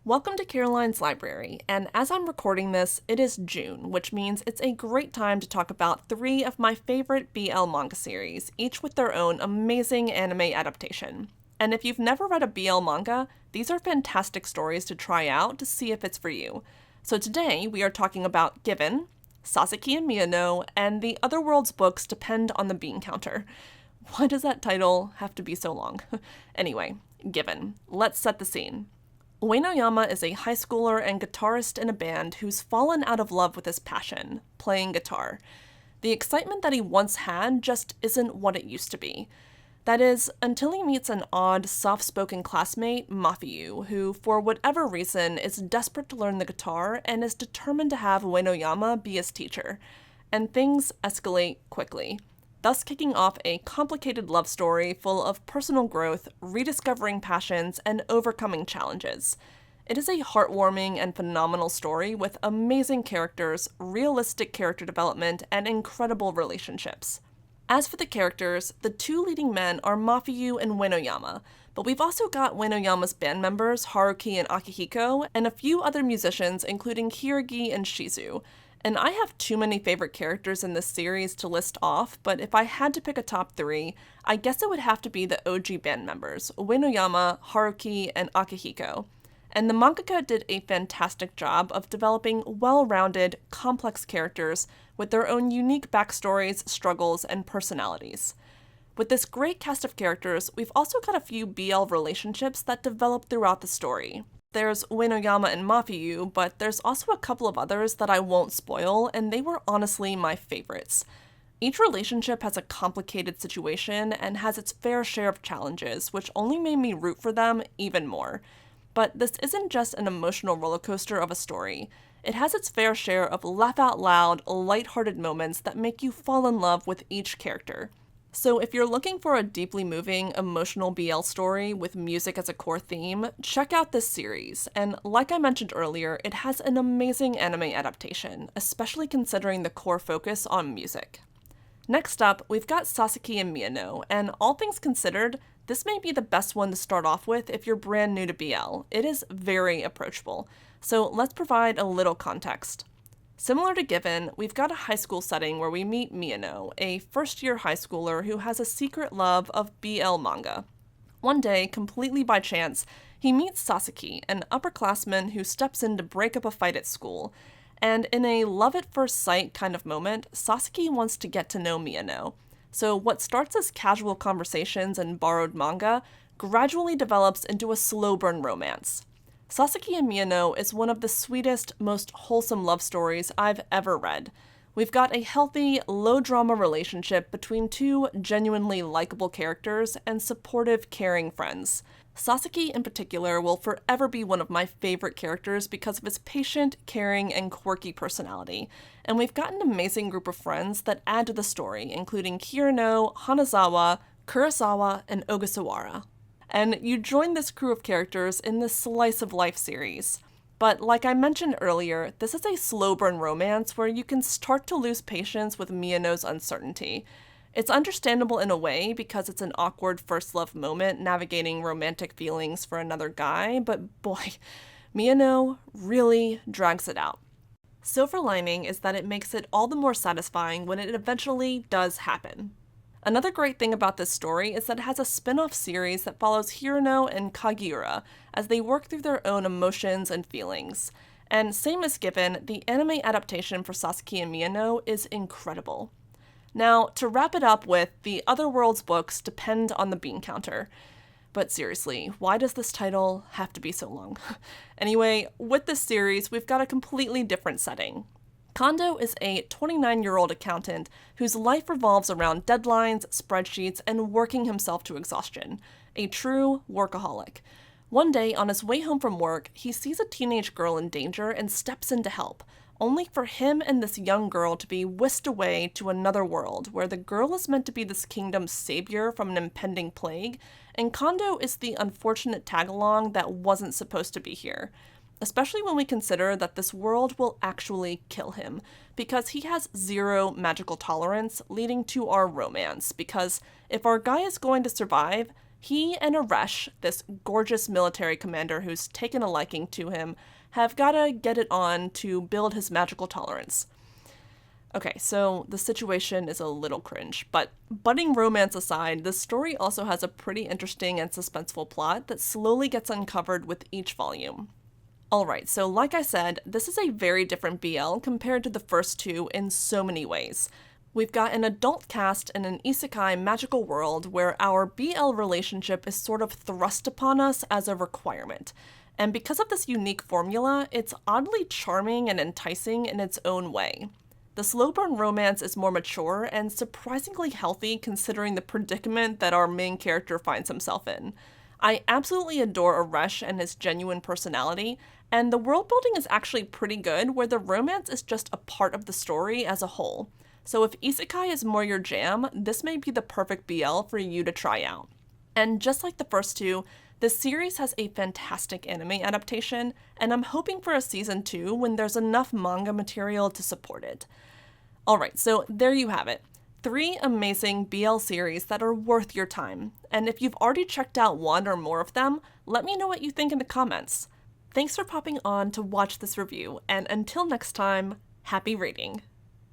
Welcome to Caroline's Library, and as I'm recording this, it is June, which means it's a great time to talk about three of my favorite BL manga series, each with their own amazing anime adaptation. And if you've never read a BL manga, these are fantastic stories to try out to see if it's for you. So today, we are talking about Given, Sasaki and Miyano, and the Otherworld's books depend on the bean counter. Why does that title have to be so long? Anyway, Given. Let's set the scene. Uenoyama is a high schooler and guitarist in a band who's fallen out of love with his passion, playing guitar. The excitement that he once had just isn't what it used to be. That is, until he meets an odd, soft-spoken classmate, Mafiyu, who, for whatever reason, is desperate to learn the guitar and is determined to have Uenoyama be his teacher. And things escalate quickly, thus kicking off a complicated love story full of personal growth, rediscovering passions, and overcoming challenges. It is a heartwarming and phenomenal story with amazing characters, realistic character development, and incredible relationships. As for the characters, the two leading men are Mafiyu and Uenoyama, but we've also got Uenoyama's band members Haruki and Akihiko, and a few other musicians including Hiragi and Shizu. And I have too many favorite characters in this series to list off, but if I had to pick a top three, I guess it would have to be the OG band members, Uenoyama, Haruki, and Akihiko. And the mangaka did a fantastic job of developing well-rounded, complex characters with their own unique backstories, struggles, and personalities. With this great cast of characters, we've also got a few BL relationships that develop throughout the story. There's Uenoyama and Mafiyu, but there's also a couple of others that I won't spoil, and they were honestly my favorites. Each relationship has a complicated situation and has its fair share of challenges, which only made me root for them even more. But this isn't just an emotional roller coaster of a story. It has its fair share of laugh-out-loud, lighthearted moments that make you fall in love with each character. So if you're looking for a deeply moving, emotional BL story with music as a core theme, check out this series, and like I mentioned earlier, it has an amazing anime adaptation, especially considering the core focus on music. Next up, we've got Sasaki and Miyano, and all things considered, this may be the best one to start off with if you're brand new to BL. It is very approachable, so let's provide a little context. Similar to Given, we've got a high school setting where we meet Miyano, a first-year high schooler who has a secret love of BL manga. One day, completely by chance, he meets Sasaki, an upperclassman who steps in to break up a fight at school, and in a love-at-first-sight kind of moment, Sasaki wants to get to know Miyano. So what starts as casual conversations and borrowed manga gradually develops into a slow-burn romance. Sasaki and Miyano is one of the sweetest, most wholesome love stories I've ever read. We've got a healthy, low-drama relationship between two genuinely likable characters and supportive, caring friends. Sasaki, in particular, will forever be one of my favorite characters because of his patient, caring, and quirky personality. And we've got an amazing group of friends that add to the story, including Kirino, Hanazawa, Kurosawa, and Ogasawara. And you join this crew of characters in this slice of life series. But like I mentioned earlier, this is a slow burn romance where you can start to lose patience with Miyano's uncertainty. It's understandable in a way because it's an awkward first love moment navigating romantic feelings for another guy, but boy, Miyano really drags it out. Silver lining is that it makes it all the more satisfying when it eventually does happen. Another great thing about this story is that it has a spin-off series that follows Hirano and Kagiura as they work through their own emotions and feelings. And same as Given, the anime adaptation for Sasaki and Miyano is incredible. Now, to wrap it up with, the Otherworld's books depend on the bean counter. But seriously, why does this title have to be so long? Anyway, with this series, we've got a completely different setting. Kondo is a 29-year-old accountant whose life revolves around deadlines, spreadsheets, and working himself to exhaustion. A true workaholic. One day, on his way home from work, he sees a teenage girl in danger and steps in to help, only for him and this young girl to be whisked away to another world, where the girl is meant to be this kingdom's savior from an impending plague, and Kondo is the unfortunate tag-along that wasn't supposed to be here. Especially when we consider that this world will actually kill him, because he has zero magical tolerance, leading to our romance, because if our guy is going to survive, He and Aresh, this gorgeous military commander who's taken a liking to him, have gotta get it on to build his magical tolerance. Okay, so the situation is a little cringe, but budding romance aside, this story also has a pretty interesting and suspenseful plot that slowly gets uncovered with each volume. Alright, so like I said, this is a very different BL compared to the first two in so many ways. We've got an adult cast in an isekai magical world where our BL relationship is sort of thrust upon us as a requirement. And because of this unique formula, it's oddly charming and enticing in its own way. The slow burn romance is more mature and surprisingly healthy considering the predicament that our main character finds himself in. I absolutely adore Aresh and his genuine personality, and the world building is actually pretty good where the romance is just a part of the story as a whole. So if isekai is more your jam, this may be the perfect BL for you to try out. And just like the first two, the series has a fantastic anime adaptation, and I'm hoping for a season 2 when there's enough manga material to support it. Alright, so there you have it. 3 amazing BL series that are worth your time. And if you've already checked out one or more of them, let me know what you think in the comments. Thanks for popping on to watch this review, and until next time, happy reading!